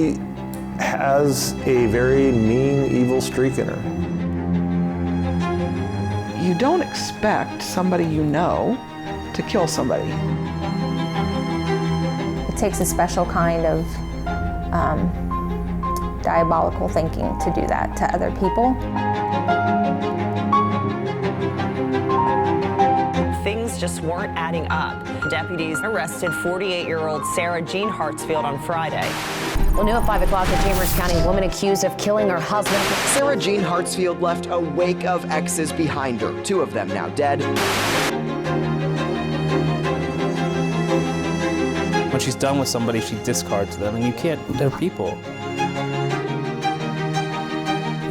She has a very mean, evil streak in her. You don't expect somebody you know to kill somebody. It takes a special kind of diabolical thinking to do that to other people. Things just weren't adding up. Deputies arrested 48-year-old Sarah Jean Hartsfield on Friday. Well, new at 5 o'clock, a Chambers County woman accused of killing her husband. Sarah Jean Hartsfield left a wake of exes behind her, 2 of them now dead. When she's done with somebody, she discards them, and you can't, they're people.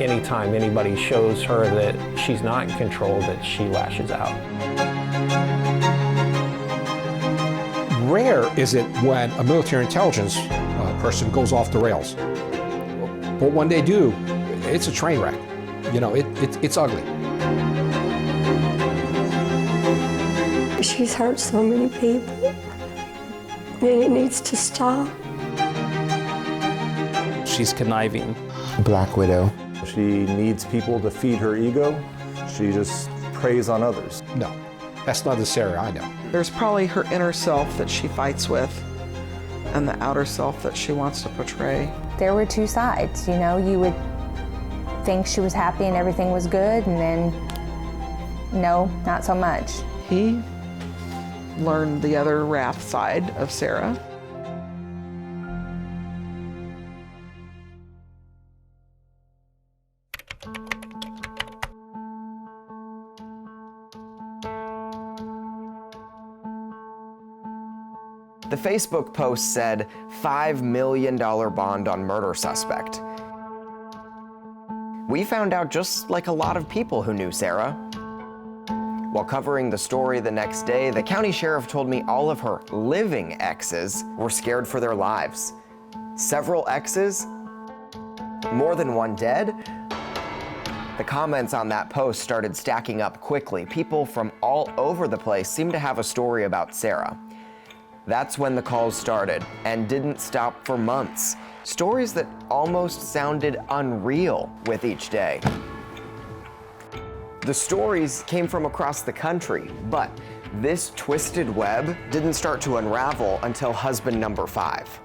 Anytime anybody shows her that she's not in control, that she lashes out. Rare is it when a military intelligence person goes off the rails. But when they do, it's a train wreck. You know, it's ugly. She's hurt so many people, and it needs to stop. She's conniving. Black Widow. She needs people to feed her ego. She just preys on others. No, that's not the Sarah I know. There's probably her inner self that she fights with and the outer self that she wants to portray. There were 2 sides, you know. You would think she was happy and everything was good, and then no, not so much. He learned the other wrath side of Sarah. The Facebook post said, $5 million bond on murder suspect. We found out just like a lot of people who knew Sarah. While covering the story the next day, the county sheriff told me all of her living exes were scared for their lives. Several exes? More than one dead? The comments on that post started stacking up quickly. People from all over the place seemed to have a story about Sarah. That's when the calls started and didn't stop for months. Stories that almost sounded unreal with each day. The stories came from across the country, but this twisted web didn't start to unravel until husband number 5.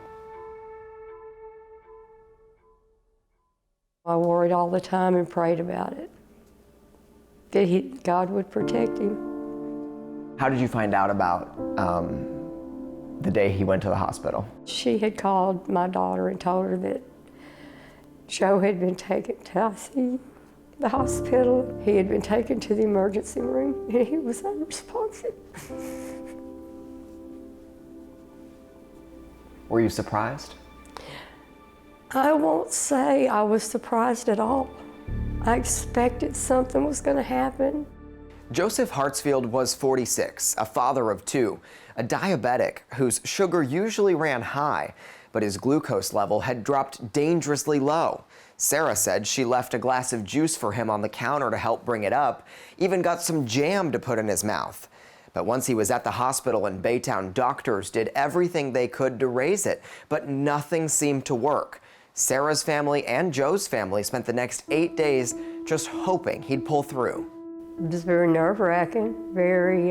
I worried all the time and prayed about it, that God would protect him. How did you find out about the day he went to the hospital? She had called my daughter and told her that Joe had been taken to the hospital. He had been taken to the emergency room and he was unresponsive. Were you surprised? I won't say I was surprised at all. I expected something was going to happen. Joseph Hartsfield was 46, a father of 2, a diabetic whose sugar usually ran high, but his glucose level had dropped dangerously low. Sarah said she left a glass of juice for him on the counter to help bring it up, even got some jam to put in his mouth. But once he was at the hospital in Baytown, doctors did everything they could to raise it, but nothing seemed to work. Sarah's family and Joe's family spent the next 8 days just hoping he'd pull through. It was very nerve-wracking, very,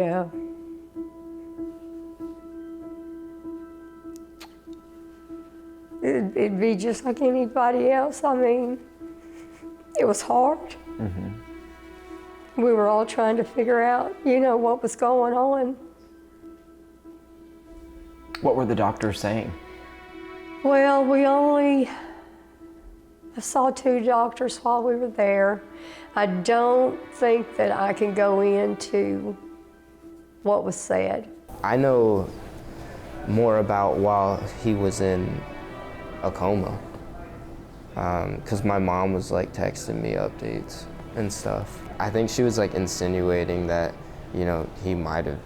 it'd be just like anybody else. I mean, it was hard. Mm-hmm. We were all trying to figure out, you know, what was going on. What were the doctors saying? Well, I saw 2 doctors while we were there. I don't think that I can go into what was said. I know more about while he was in a coma, because my mom was like texting me updates and stuff. I think she was like insinuating that, you know, he might have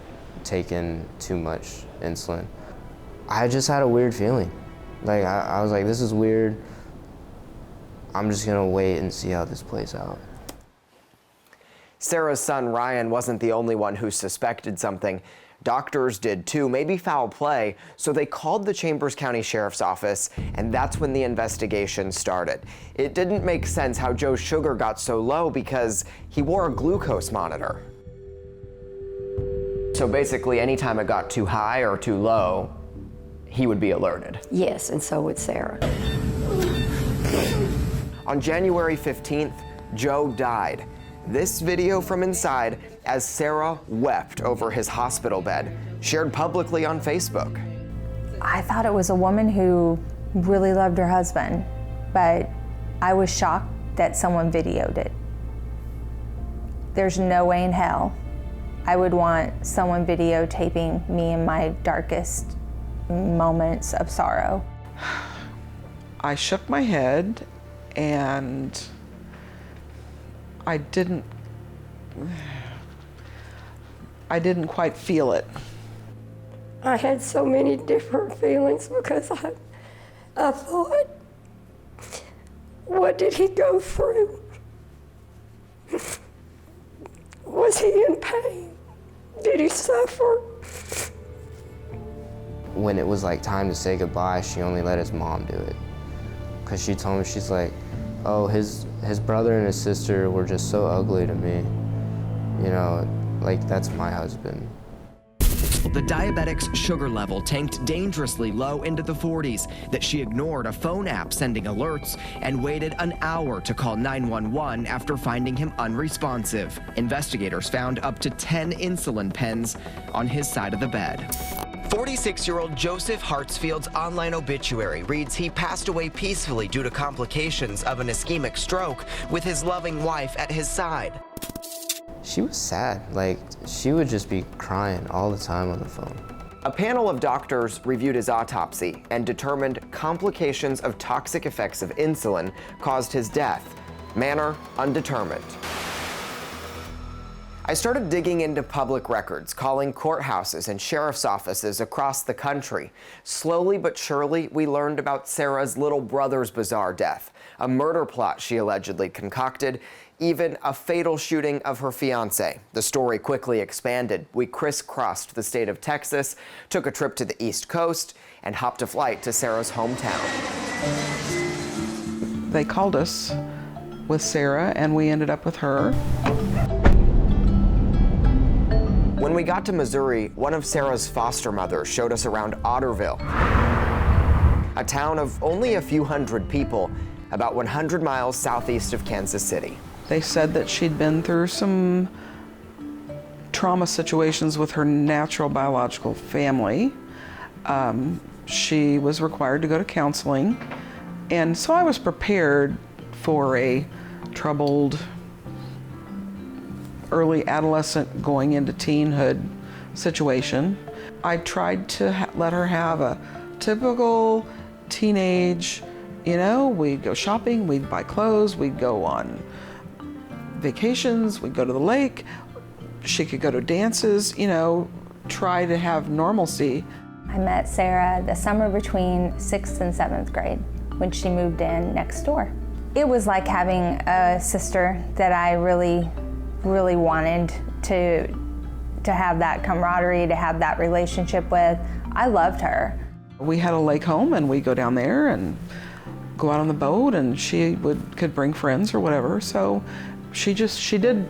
taken too much insulin. I just had a weird feeling. Like, I was like, this is weird. I'm just gonna wait and see how this plays out. Sarah's son Ryan wasn't the only one who suspected something. Doctors did too, maybe foul play, so they called the Chambers County Sheriff's Office, and that's when the investigation started. It didn't make sense how Joe's sugar got so low because he wore a glucose monitor. So basically, anytime it got too high or too low, he would be alerted. Yes, and so would Sarah. On January 15th, Joe died. This video from inside as Sarah wept over his hospital bed, shared publicly on Facebook. I thought it was a woman who really loved her husband, but I was shocked that someone videoed it. There's no way in hell I would want someone videotaping me in my darkest moments of sorrow. I shook my head and I didn't quite feel it. I had so many different feelings because I thought, what did he go through? Was he in pain? Did he suffer? When it was like time to say goodbye, she only let his mom do it. Because she told me, she's like, oh, his brother and his sister were just so ugly to me. You know, like, that's my husband. The diabetic's sugar level tanked dangerously low into the 40s, that she ignored a phone app sending alerts and waited an hour to call 911 after finding him unresponsive. Investigators found up to 10 insulin pens on his side of the bed. 46-year-old Joseph Hartsfield's online obituary reads he passed away peacefully due to complications of an ischemic stroke with his loving wife at his side. She was sad. Like, she would just be crying all the time on the phone. A panel of doctors reviewed his autopsy and determined complications of toxic effects of insulin caused his death. Manner undetermined. I started digging into public records, calling courthouses and sheriff's offices across the country. Slowly but surely, we learned about Sarah's little brother's bizarre death, a murder plot she allegedly concocted, even a fatal shooting of her fiancé. The story quickly expanded. We crisscrossed the state of Texas, took a trip to the East Coast, and hopped a flight to Sarah's hometown. They called us with Sarah, and we ended up with her. When we got to Missouri, one of Sarah's foster mothers showed us around Otterville, a town of only a few hundred people, about 100 miles southeast of Kansas City. They said that she'd been through some trauma situations with her natural biological family. She was required to go to counseling, and so I was prepared for a troubled early adolescent going into teenhood situation. I tried to let her have a typical teenage, you know, we'd go shopping, we'd buy clothes, we'd go on vacations, we'd go to the lake, she could go to dances, you know, try to have normalcy. I met Sarah the summer between 6th and 7th grade when she moved in next door. It was like having a sister that I really wanted to have that camaraderie, to have that relationship with. I loved her. We had a lake home and we'd go down there and go out on the boat, and she could bring friends or whatever. So she did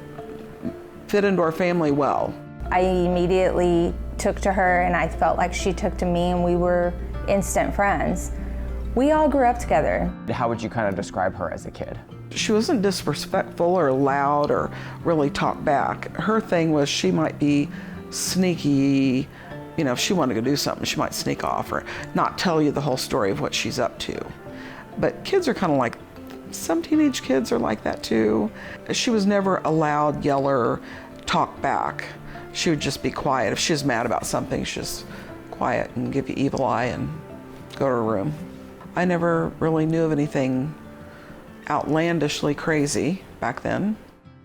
fit into our family well. I immediately took to her, and I felt like she took to me, and we were instant friends. We all grew up together. How would you kind of describe her as a kid? She wasn't disrespectful or loud or really talk back. Her thing was she might be sneaky. You know, if she wanted to go do something, she might sneak off or not tell you the whole story of what she's up to. But kids are kind of like, some teenage kids are like that too. She was never a loud yeller, talk back. She would just be quiet. If she was mad about something, she'd just quiet and give you evil eye and go to her room. I never really knew of anything outlandishly crazy back then.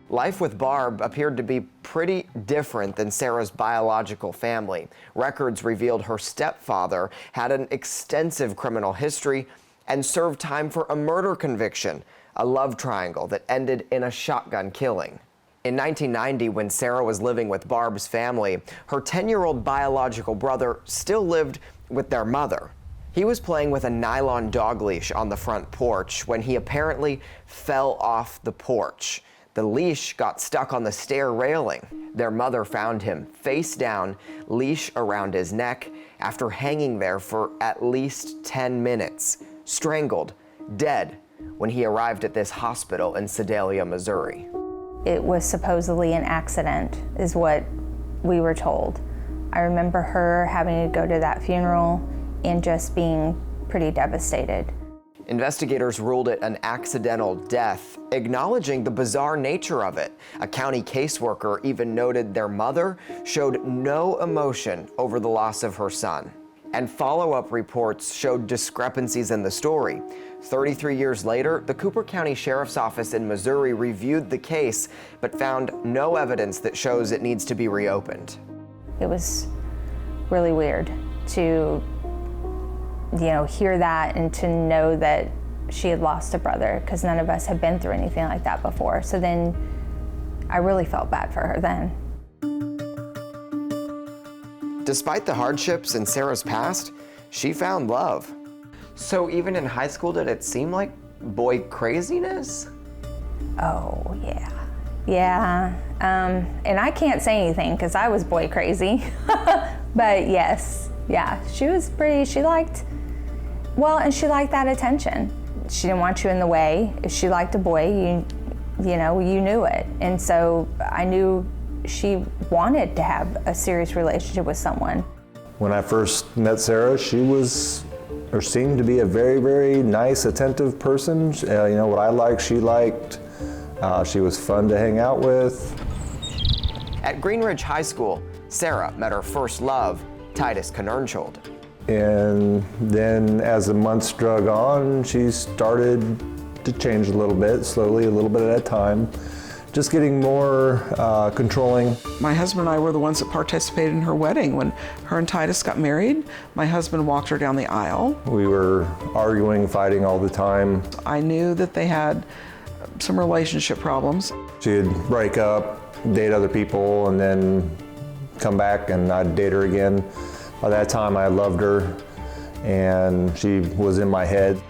Life with Barb appeared to be pretty different than Sarah's biological family. Records revealed her stepfather had an extensive criminal history and served time for a murder conviction, a love triangle that ended in a shotgun killing. In 1990, when Sarah was living with Barb's family, her 10-year-old biological brother still lived with their mother. He was playing with a nylon dog leash on the front porch when he apparently fell off the porch. The leash got stuck on the stair railing. Their mother found him face down, leash around his neck, after hanging there for at least 10 minutes, strangled, dead, when he arrived at this hospital in Sedalia, Missouri. It was supposedly an accident, is what we were told. I remember her having to go to that funeral and just being pretty devastated. Investigators ruled it an accidental death, acknowledging the bizarre nature of it. A county caseworker even noted their mother showed no emotion over the loss of her son. And follow-up reports showed discrepancies in the story. 33 years later, the Cooper County Sheriff's Office in Missouri reviewed the case, but found no evidence that shows it needs to be reopened. It was really weird to, hear that and to know that she had lost a brother, because none of us had been through anything like that before. So then I really felt bad for her then. Despite the hardships in Sarah's past, she found love. So even in high school, did it seem like boy craziness? Oh, yeah. Yeah. And I can't say anything because I was boy crazy. But yes, yeah, she was pretty, she liked that attention. She didn't want you in the way. If she liked a boy, you knew it. And so I knew she wanted to have a serious relationship with someone. When I first met Sarah, she seemed to be a very, very nice, attentive person. What I liked, she liked. She was fun to hang out with. At Greenridge High School, Sarah met her first love, Titus Knernschuld. And then as the months drug on, she started to change a little bit, slowly, a little bit at a time. Just getting more controlling. My husband and I were the ones that participated in her wedding. When her and Titus got married, my husband walked her down the aisle. We were arguing, fighting all the time. I knew that they had some relationship problems. She'd break up, date other people, and then come back and I'd date her again. By that time, I loved her, and she was in my head.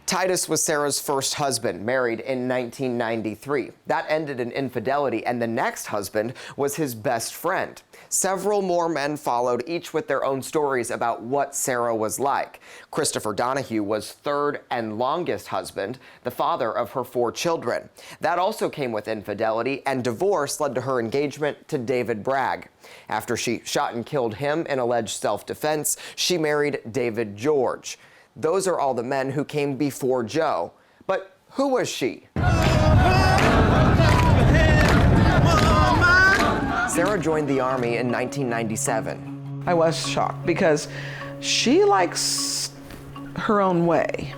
Titus was Sarah's first husband, married in 1993. That ended in infidelity, and the next husband was his best friend. Several more men followed, each with their own stories about what Sarah was like. Christopher Donahue was third and longest husband, the father of her 4 children. That also came with infidelity, and divorce led to her engagement to David Bragg. After she shot and killed him in alleged self-defense, she married David George. Those are all the men who came before Joe. But who was she? Sarah joined the Army in 1997. I was shocked because she likes her own way.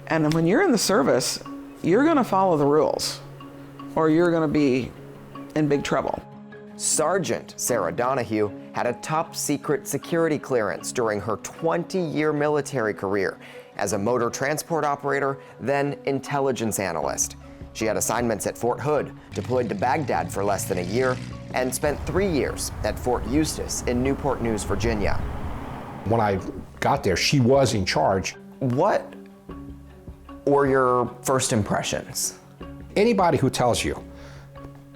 And when you're in the service, you're gonna follow the rules or you're gonna be in big trouble. Sergeant Sarah Donahue had a top-secret security clearance during her 20-year military career as a motor transport operator, then intelligence analyst. She had assignments at Fort Hood, deployed to Baghdad for less than a year, and spent 3 years at Fort Eustis in Newport News, Virginia. When I got there, she was in charge. What were your first impressions? Anybody who tells you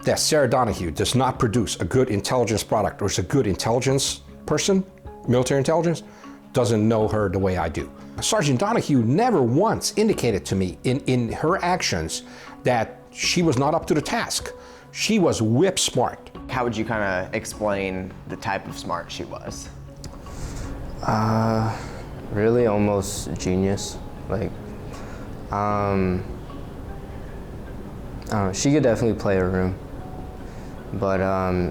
that Sarah Donahue does not produce a good intelligence product or is a good intelligence person, military intelligence, doesn't know her the way I do. Sergeant Donahue never once indicated to me in her actions that she was not up to the task. She was whip smart. How would you kind of explain the type of smart she was? Really almost genius. She could definitely play a room. But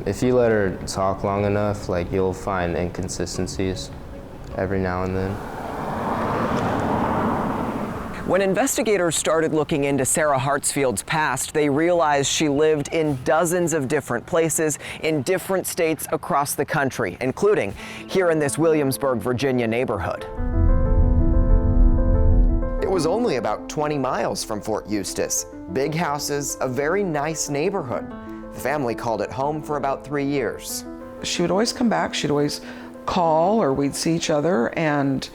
if you let her talk long enough, you'll find inconsistencies every now and then. When investigators started looking into Sarah Hartsfield's past, they realized she lived in dozens of different places in different states across the country, including here in this Williamsburg, Virginia neighborhood. It was only about 20 miles from Fort Eustis. Big houses, a very nice neighborhood. The family called it home for about 3 years. She would always come back, she'd always call, or we'd see each other, and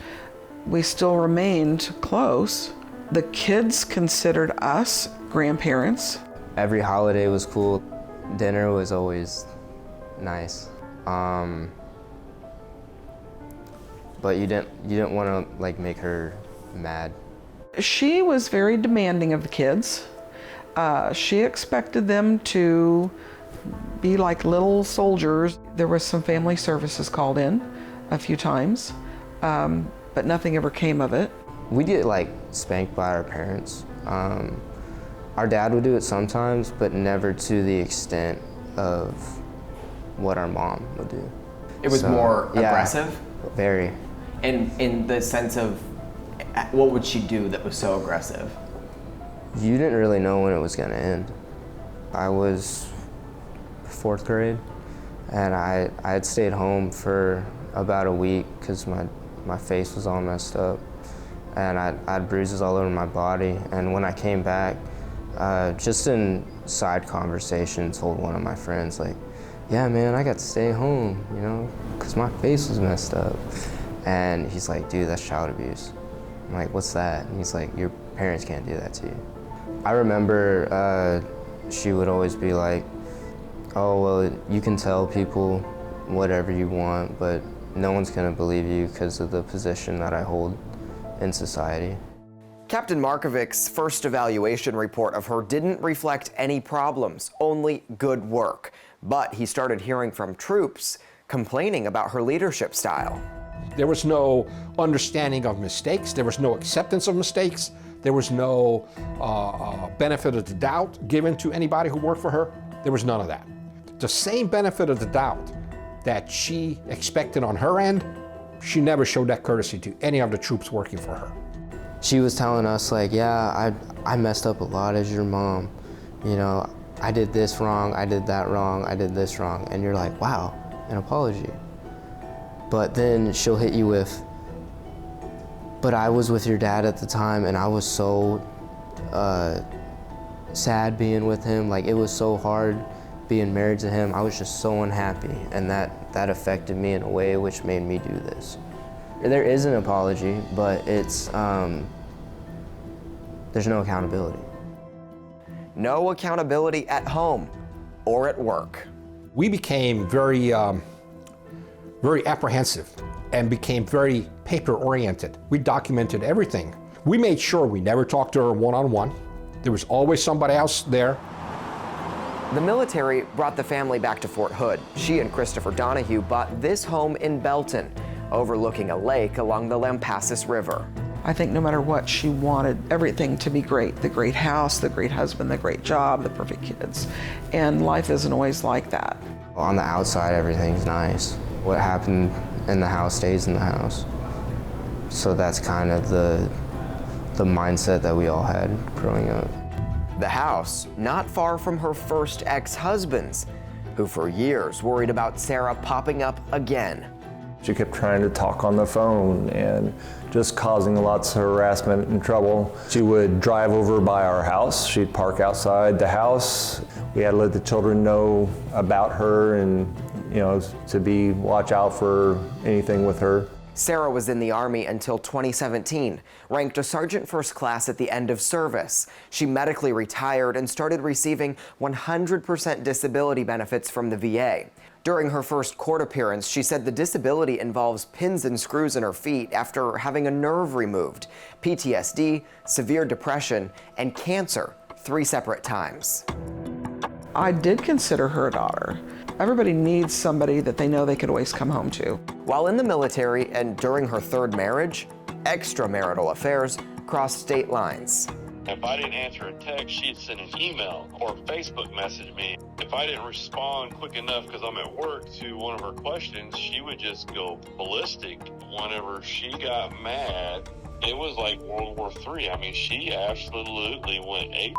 we still remained close. The kids considered us grandparents. Every holiday was cool. Dinner was always nice. But you didn't want to like make her mad. She was very demanding of the kids. She expected them to be like little soldiers. There was some family services called in a few times, but nothing ever came of it. We get like spanked by our parents. Our dad would do it sometimes, but never to the extent of what our mom would do. It was more aggressive? Yeah, very. And in the sense of, what would she do that was so aggressive? You didn't really know when it was gonna end. I was 4th grade, and I had stayed home for about a week because my face was all messed up, and I had bruises all over my body. And when I came back, just in side conversation, told one of my friends, like, yeah, man, I got to stay home, you know, because my face was messed up. And he's like, dude, that's child abuse. I'm like, what's that? And he's like, your parents can't do that to you. I remember she would always be like, oh, well, you can tell people whatever you want, but no one's gonna believe you because of the position that I hold in society. Captain Markovic's first evaluation report of her didn't reflect any problems, only good work. But he started hearing from troops complaining about her leadership style. There was no understanding of mistakes. There was no acceptance of mistakes. There was no benefit of the doubt given to anybody who worked for her. There was none of that. The same benefit of the doubt that she expected on her end, she never showed that courtesy to any of the troops working for her. She was telling us like, yeah, I messed up a lot as your mom. You know, I did this wrong, I did that wrong, I did this wrong. And you're like, wow, an apology. But then she'll hit you with, but I was with your dad at the time and I was so sad being with him. Like, it was so hard being married to him. I was just so unhappy, and that affected me in a way which made me do this. There is an apology, but it's, there's no accountability. No accountability at home or at work. We became very apprehensive and became very paper-oriented. We documented everything. We made sure we never talked to her one-on-one. There was always somebody else there. The military brought the family back to Fort Hood. She and Christopher Donahue bought this home in Belton, overlooking a lake along the Lampasas River. I think no matter what, she wanted everything to be great. The great house, the great husband, the great job, the perfect kids. And life isn't always like that. On the outside, everything's nice. What happened in the house stays in the house. So that's kind of the mindset that we all had growing up. The house, not far from her first ex-husband's, who for years worried about Sarah popping up again. She kept trying to talk on the phone and just causing lots of harassment and trouble. She would drive over by our house. She'd park outside the house. We had to let the children know about her and, you know, to watch out for anything with her. Sarah was in the Army until 2017, ranked a sergeant first class at the end of service. She medically retired and started receiving 100% disability benefits from the VA. During her first court appearance, she said the disability involves pins and screws in her feet after having a nerve removed, PTSD, severe depression, and cancer 3 separate times. I did consider her a daughter. Everybody needs somebody that they know they could always come home to. While in the military and during her 3rd marriage, extramarital affairs crossed state lines. If I didn't answer a text, she'd send an email or Facebook message me. If I didn't respond quick enough because I'm at work to one of her questions, she would just go ballistic. Whenever she got mad, it was like World War III. I mean, she absolutely went ape.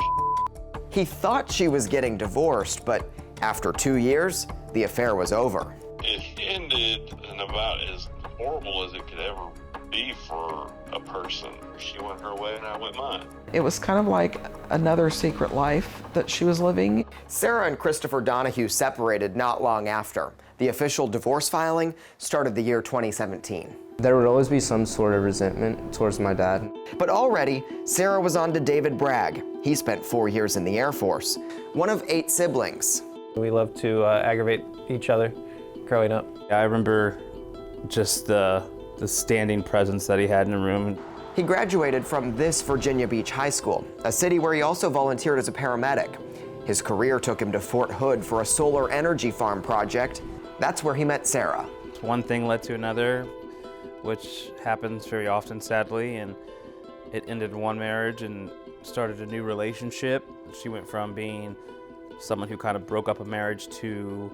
He thought she was getting divorced, but after 2 years, the affair was over. It ended in about as horrible as it could ever be for a person. She went her way and I went mine. It was kind of like another secret life that she was living. Sarah and Christopher Donahue separated not long after. The official divorce filing started the year 2017. There would always be some sort of resentment towards my dad. But already, Sarah was on to David Bragg. He spent 4 years in the Air Force, one of 8 siblings. We loved to aggravate each other growing up. I remember just the standing presence that he had in the room. He graduated from this Virginia Beach High School, a city where he also volunteered as a paramedic. His career took him to Fort Hood for a solar energy farm project. That's where he met Sarah. One thing led to another, which happens very often, sadly, and it ended one marriage and started a new relationship. She went from being someone who kind of broke up a marriage to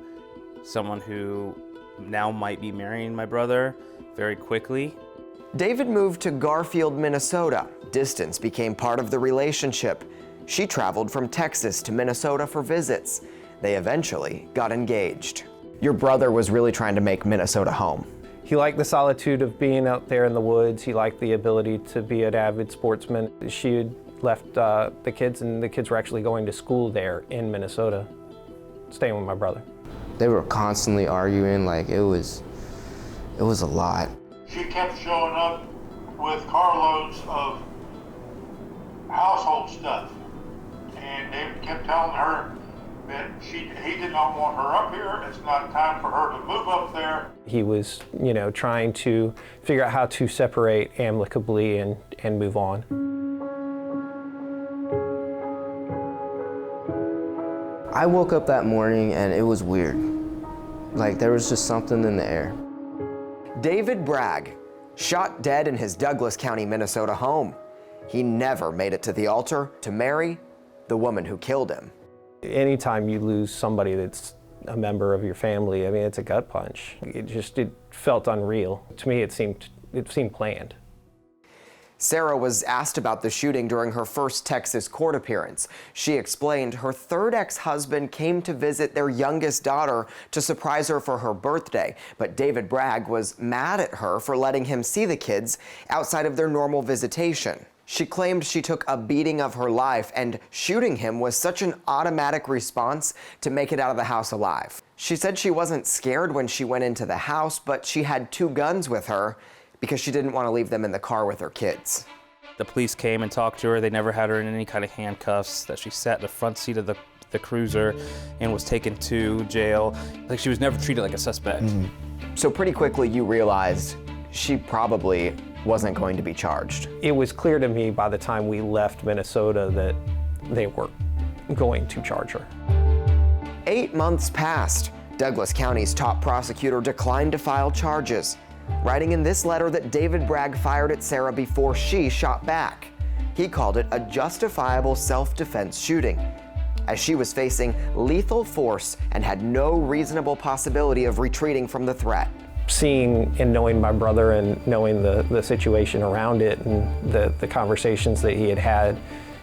someone who now might be marrying my brother very quickly. David moved to Garfield, Minnesota. Distance became part of the relationship. She traveled from Texas to Minnesota for visits. They eventually got engaged. Your brother was really trying to make Minnesota home. He liked the solitude of being out there in the woods. He liked the ability to be an avid sportsman. She had left the kids, and the kids were actually going to school there in Minnesota, staying with my brother. They were constantly arguing, like it was a lot. She kept showing up with carloads of household stuff, and David kept telling her that he did not want her up here. It's not time for her to move up there. He was, trying to figure out how to separate amicably and move on. I woke up that morning and it was weird. Like there was just something in the air. David Bragg, shot dead in his Douglas County, Minnesota home. He never made it to the altar to marry the woman who killed him. Anytime you lose somebody that's a member of your family, I mean, it's a gut punch. It felt unreal. To me, it seemed planned. Sarah was asked about the shooting during her first Texas court appearance. She explained her third ex-husband came to visit their youngest daughter to surprise her for her birthday, but David Bragg was mad at her for letting him see the kids outside of their normal visitation. She claimed she took a beating of her life, and shooting him was such an automatic response to make it out of the house alive. She said she wasn't scared when she went into the house, but she had 2 guns with her because she didn't want to leave them in the car with her kids. The police came and talked to her. They never had her in any kind of handcuffs, that she sat in the front seat of the cruiser and was taken to jail. Like she was never treated like a suspect. So pretty quickly you realized she probably wasn't going to be charged. It was clear to me by the time we left Minnesota that they were going to charge her. 8 months passed. Douglas County's top prosecutor declined to file charges, writing in this letter that David Bragg fired at Sarah before she shot back. He called it a justifiable self-defense shooting, as she was facing lethal force and had no reasonable possibility of retreating from the threat. Seeing and knowing my brother and knowing the situation around it and the conversations that he had,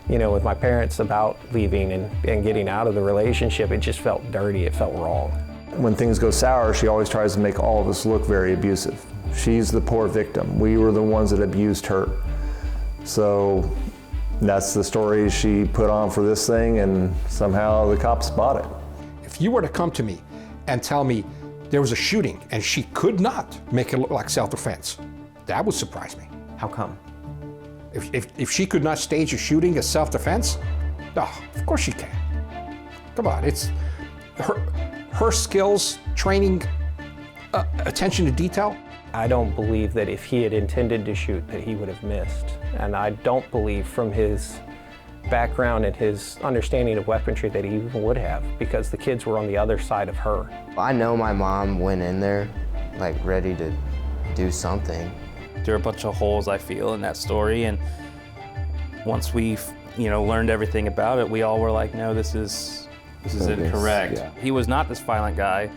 with my parents about leaving and getting out of the relationship, it just felt dirty, it felt wrong. When things go sour, she always tries to make all of us look very abusive. She's the poor victim. We were the ones that abused her. So that's the story she put on for this thing, and somehow the cops bought it. If you were to come to me and tell me there was a shooting and she could not make it look like self-defense, that would surprise me. How come? If she could not stage a shooting as self-defense, oh, of course she can. Come on, it's her skills, training, attention to detail. I don't believe that if he had intended to shoot that he would have missed. And I don't believe from his background and his understanding of weaponry that he even would have, because the kids were on the other side of her. I know my mom went in there like ready to do something. There are a bunch of holes, I feel, in that story, and once we learned everything about it, we all were like, no, this is incorrect. Yeah. He was not this violent guy,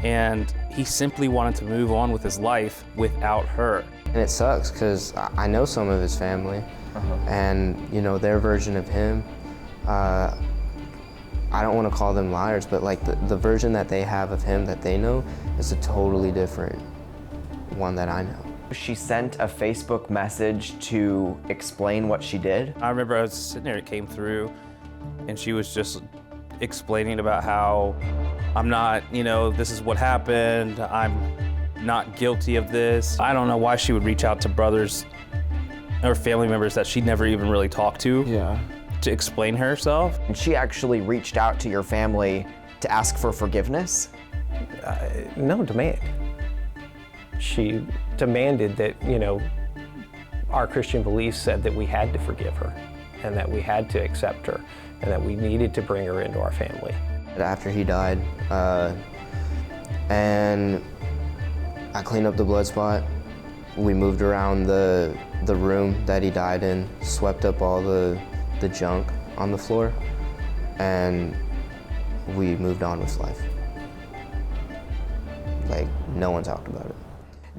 and he simply wanted to move on with his life without her. And it sucks because I know some of his family, and their version of him, I don't want to call them liars, but like the version that they have of him that they know is a totally different one that I know. She sent a Facebook message to explain what she did. I remember I was sitting there, it came through, and she was just explaining about how I'm not, this is what happened, I'm not guilty of this. I don't know why she would reach out to brothers or family members that she'd never even really talked to to explain herself. And she actually reached out to your family to ask for forgiveness? No, demand. She demanded that, our Christian beliefs said that we had to forgive her and that we had to accept her and that we needed to bring her into our family. After he died, and I cleaned up the blood spot. We moved around the room that he died in, swept up all the junk on the floor, and we moved on with life. Like, no one talked about it.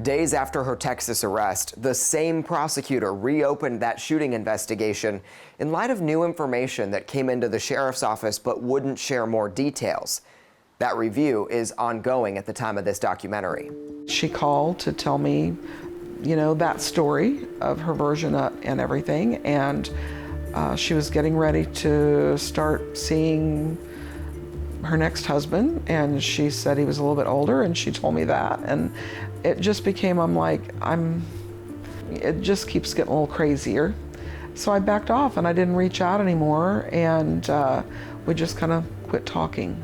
Days after her Texas arrest, the same prosecutor reopened that shooting investigation in light of new information that came into the sheriff's office but wouldn't share more details. That review is ongoing at the time of this documentary. She called to tell me, that story of her version and everything, and she was getting ready to start seeing her next husband, and she said he was a little bit older, and she told me that, and it just became, it just keeps getting a little crazier. So I backed off and I didn't reach out anymore, and we just kind of quit talking.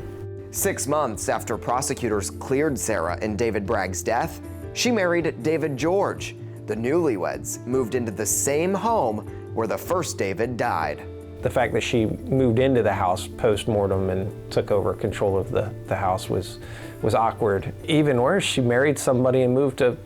6 months after prosecutors cleared Sarah in David Bragg's death, she married David George. The newlyweds moved into the same home where the first David died. The fact that she moved into the house post-mortem and took over control of the house was awkward. Even worse, she married somebody and moved a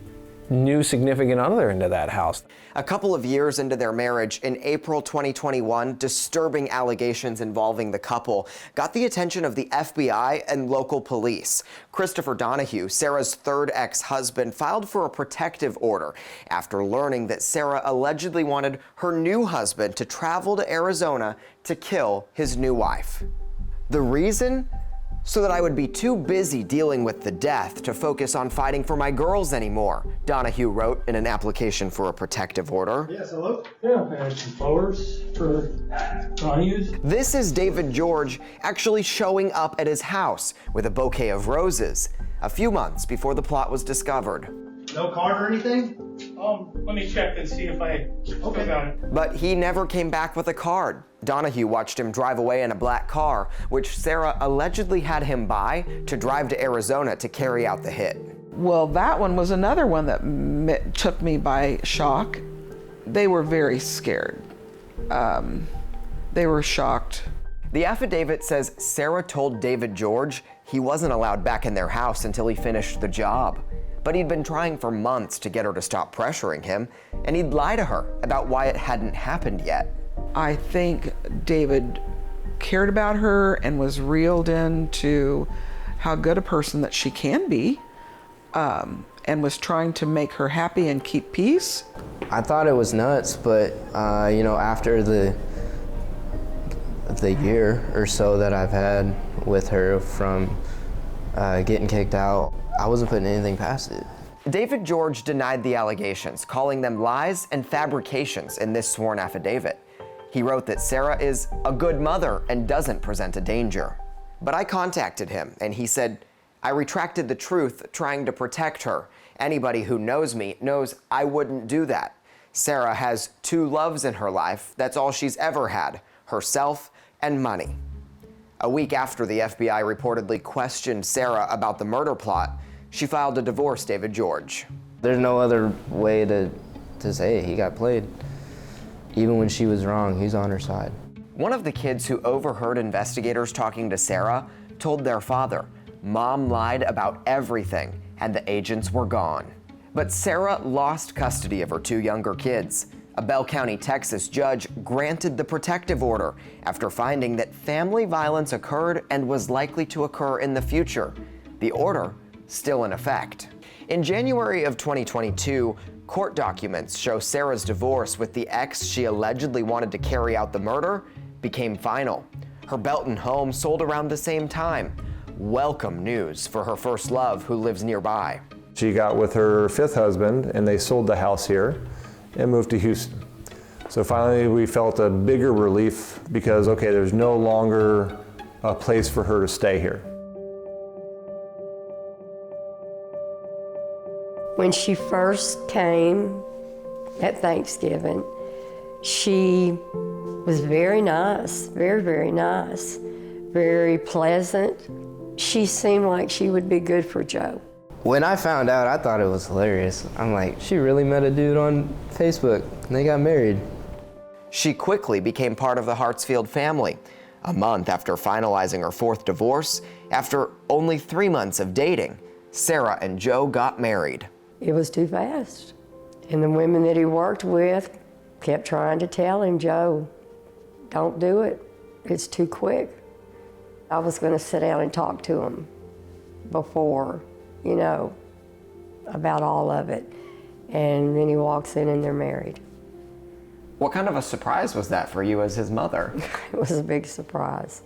new significant other into that house. A couple of years into their marriage, in April 2021, disturbing allegations involving the couple got the attention of the FBI and local police. Christopher Donahue, Sarah's third ex-husband, filed for a protective order after learning that Sarah allegedly wanted her new husband to travel to Arizona to kill his new wife. The reason? So that I would be too busy dealing with the death to focus on fighting for my girls anymore, Donahue wrote in an application for a protective order. Yes, hello? Yeah, I have some flowers for Donahue's. This is David George actually showing up at his house with a bouquet of roses a few months before the plot was discovered. No card or anything? Let me check and see if I still got it. But he never came back with a card. Donahue watched him drive away in a black car, which Sarah allegedly had him buy to drive to Arizona to carry out the hit. Well, that one was another one that took me by shock. They were very scared. They were shocked. The affidavit says Sarah told David George he wasn't allowed back in their house until he finished the job. But he'd been trying for months to get her to stop pressuring him, and he'd lie to her about why it hadn't happened yet. I think David cared about her and was reeled into how good a person that she can be, and was trying to make her happy and keep peace. I thought it was nuts, but after the year or so that I've had with her from getting kicked out, I wasn't putting anything past it. David George denied the allegations, calling them lies and fabrications in this sworn affidavit. He wrote that Sarah is a good mother and doesn't present a danger. But I contacted him, and he said, I retracted the truth trying to protect her. Anybody who knows me knows I wouldn't do that. Sarah has 2 loves in her life. That's all she's ever had, herself and money. A week after the FBI reportedly questioned Sarah about the murder plot, she filed to divorce David George. There's no other way to say it. He got played. Even when she was wrong, he's on her side. One of the kids who overheard investigators talking to Sarah told their father, Mom lied about everything and the agents were gone. But Sarah lost custody of her 2 younger kids. A Bell County, Texas judge granted the protective order after finding that family violence occurred and was likely to occur in the future. The order still in effect. In January of 2022, court documents show Sarah's divorce with the ex she allegedly wanted to carry out the murder became final. Her Belton home sold around the same time. Welcome news for her first love who lives nearby. She got with her 5th husband and they sold the house here and moved to Houston. So finally we felt a bigger relief because, okay, there's no longer a place for her to stay here. When she first came at Thanksgiving, she was very nice, very, very nice, very pleasant. She seemed like she would be good for Joe. When I found out, I thought it was hilarious. I'm like, she really met a dude on Facebook and they got married. She quickly became part of the Hartsfield family. A month after finalizing her 4th divorce, after only 3 months of dating, Sarah and Joe got married. It was too fast. And the women that he worked with kept trying to tell him, Joe, don't do it. It's too quick. I was going to sit down and talk to him before, you know, about all of it. And then he walks in and they're married. What kind of a surprise was that for you as his mother? It was a big surprise.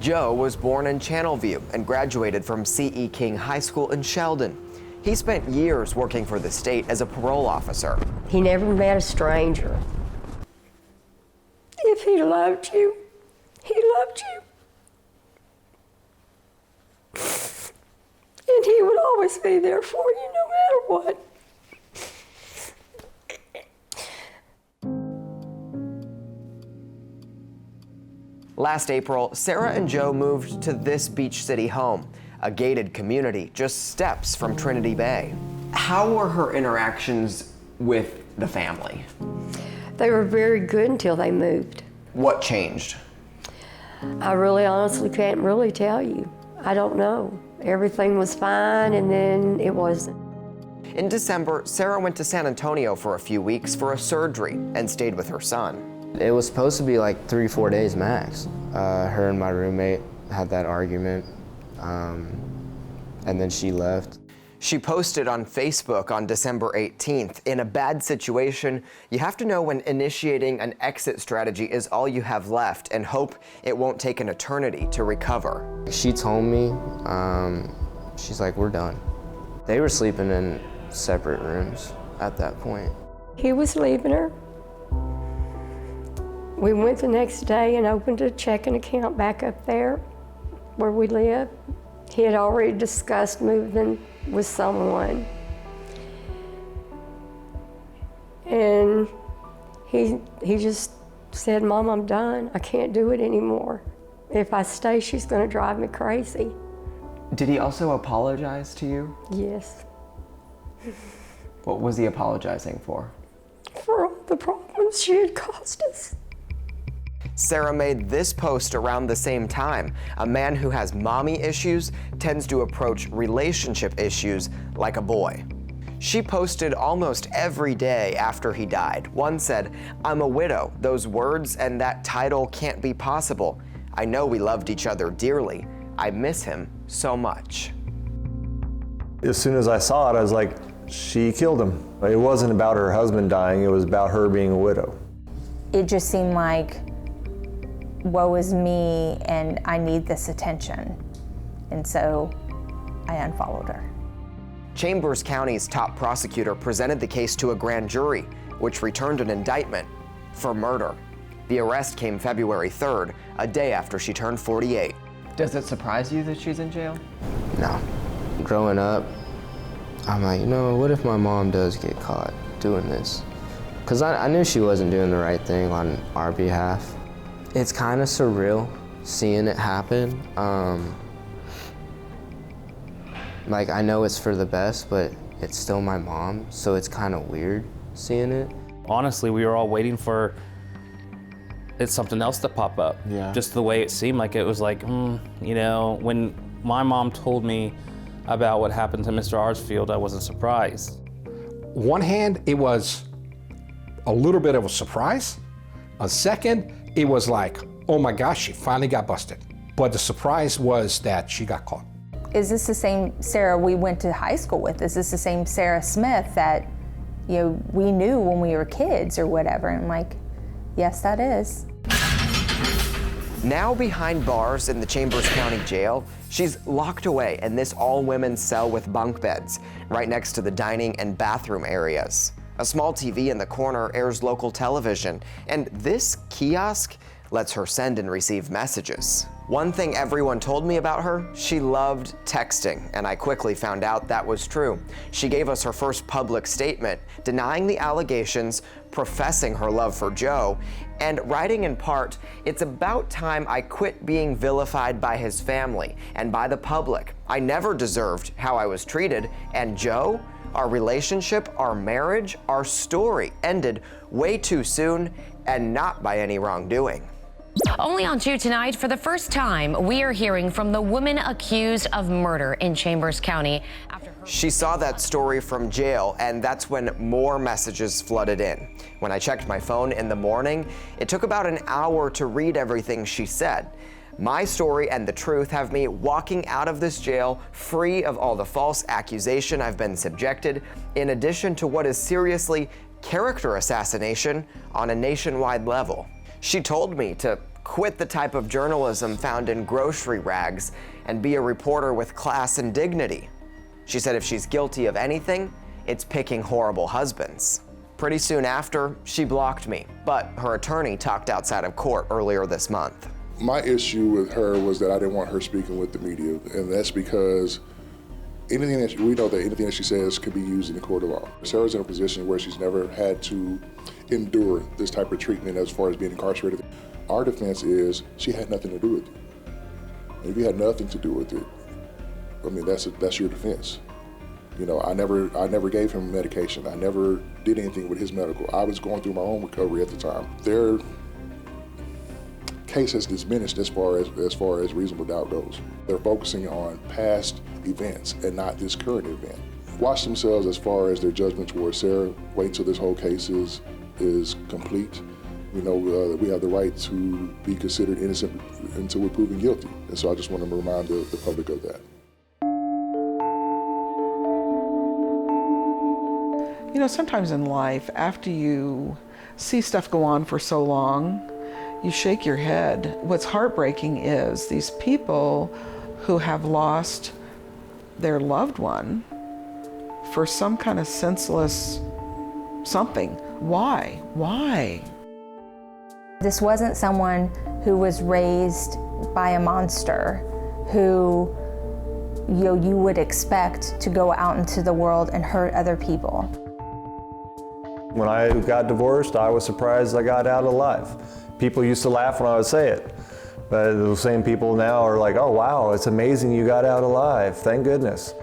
Joe was born in Channelview and graduated from C.E. King High School in Sheldon. He spent years working for the state as a parole officer. He never met a stranger. If he loved you, he loved you. And he would always be there for you no matter what. Last April, Sarah and Joe moved to this Beach City home, a gated community just steps from Trinity Bay. How were her interactions with the family? They were very good until they moved. What changed? I really honestly can't really tell you. I don't know. Everything was fine and then it wasn't. In December, Sarah went to San Antonio for a few weeks for a surgery and stayed with her son. It was supposed to be like 3-4 days max. Her and my roommate had that argument, and then she left. She posted on Facebook on December 18th, in a bad situation, you have to know when initiating an exit strategy is all you have left and hope it won't take an eternity to recover. She told me, she's like, we're done. They were sleeping in separate rooms at that point. He was leaving her. We went the next day and opened a checking account back up there where we live. He had already discussed moving with someone. And he just said, Mom, I'm done. I can't do it anymore. If I stay, she's gonna drive me crazy. Did he also apologize to you? Yes. What was he apologizing for? For all the problems she had caused us. Sarah made this post around the same time. A man who has mommy issues tends to approach relationship issues like a boy. She posted almost every day after he died. One said, I'm a widow. Those words and that title can't be possible. I know we loved each other dearly. I miss him so much. As soon as I saw it, I was like, she killed him. It wasn't about her husband dying, it was about her being a widow. It just seemed like, woe is me and I need this attention. And so I unfollowed her. Chambers County's top prosecutor presented the case to a grand jury, which returned an indictment for murder. The arrest came February 3rd, a day after she turned 48. Does it surprise you that she's in jail? No. Growing up, I'm like, you know, what if my mom does get caught doing this? Because I knew she wasn't doing the right thing on our behalf. It's kind of surreal seeing it happen. Like, I know it's for the best, but it's still my mom, so it's kind of weird seeing it. Honestly, we were all waiting for something else to pop up. Yeah. Just the way it seemed like it was like, you know, when my mom told me about what happened to Mr. Hartsfield, I wasn't surprised. One hand, it was a little bit of a surprise. On second, it was like, oh my gosh, she finally got busted. But the surprise was that she got caught. Is this the same Sarah we went to high school with? Is this the same Sarah Smith that, you know, we knew when we were kids or whatever? And I'm like, yes, that is. Now behind bars in the Chambers County Jail, she's locked away in this all-women's cell with bunk beds, right next to the dining and bathroom areas. A small TV in the corner airs local television, and this kiosk lets her send and receive messages. One thing everyone told me about her, she loved texting, and I quickly found out that was true. She gave us her first public statement, denying the allegations, professing her love for Joe, and writing in part, "It's about time I quit being vilified by his family and by the public. I never deserved how I was treated, and Joe, our relationship, our marriage, our story ended way too soon and not by any wrongdoing." Only on 2 tonight, for the first time, we are hearing from the woman accused of murder in Chambers County. She saw that story from jail, and that's when more messages flooded in. When I checked my phone in the morning, it took about an hour to read everything she said. My story and the truth have me walking out of this jail free of all the false accusation I've been subjected, in addition to what is seriously character assassination on a nationwide level. She told me to quit the type of journalism found in grocery rags and be a reporter with class and dignity. She said if she's guilty of anything, it's picking horrible husbands. Pretty soon after, she blocked me, but her attorney talked outside of court earlier this month. My issue with her was that I didn't want her speaking with the media, and that's because we know that anything that she says could be used in the court of law. Sarah's in a position where she's never had to endure this type of treatment as far as being incarcerated. Our defense is she had nothing to do with it. And if you had nothing to do with it, I mean, that's your defense. You know, I never gave him medication. I never did anything with his medical. I was going through my own recovery at the time. Their case has diminished as far as reasonable doubt goes. They're focusing on past events and not this current event. Watch themselves as far as their judgment towards Sarah. Wait till this whole case is complete. We know we have the right to be considered innocent until we're proven guilty. And so I just want to remind the public of that. You know, sometimes in life, after you see stuff go on for so long, you shake your head. What's heartbreaking is these people who have lost their loved one for some kind of senseless something. Why? Why? This wasn't someone who was raised by a monster who you would expect to go out into the world and hurt other people. When I got divorced, I was surprised I got out alive. People used to laugh when I would say it, but the same people now are like, oh wow, it's amazing you got out alive, thank goodness.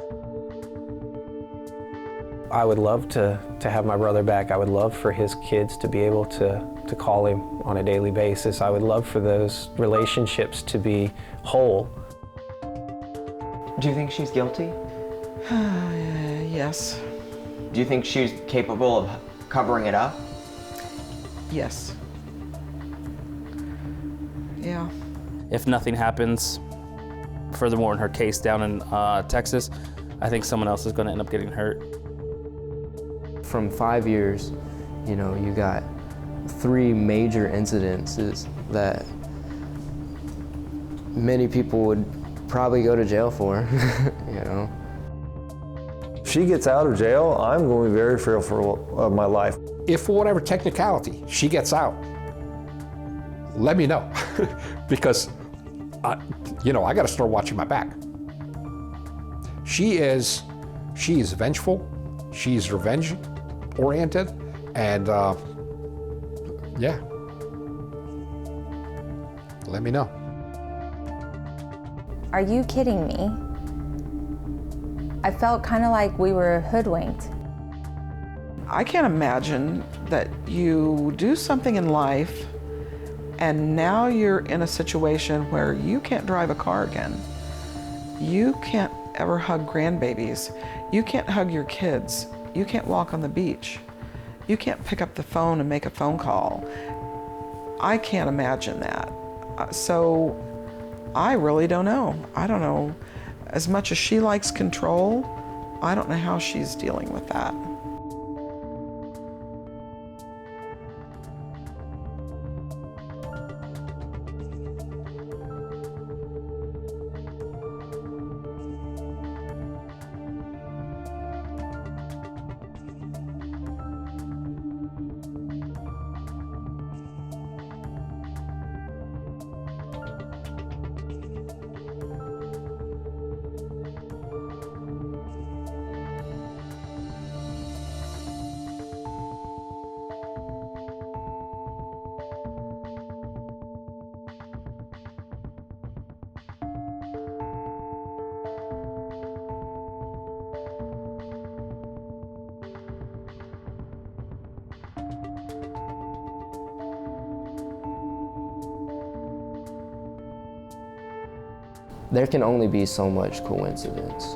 I would love to have my brother back. I would love for his kids to be able to call him on a daily basis. I would love for those relationships to be whole. Do you think she's guilty? Yes. Do you think she's capable of covering it up? Yes. Yeah. If nothing happens furthermore in her case down in Texas, I think someone else is going to end up getting hurt. From 5 years, you know, you got 3 major incidences that many people would probably go to jail for, you know. If she gets out of jail, I'm going to be very fearful of my life. If for whatever technicality she gets out, let me know, because I got to start watching my back. She is vengeful, she's revenge oriented, and yeah, let me know. Are you kidding me? I felt kind of like we were hoodwinked. I can't imagine that you do something in life and now you're in a situation where you can't drive a car again. You can't ever hug grandbabies. You can't hug your kids. You can't walk on the beach. You can't pick up the phone and make a phone call. I can't imagine that. So I really don't know. I don't know. As much as she likes control, I don't know how she's dealing with that. There can only be so much coincidence.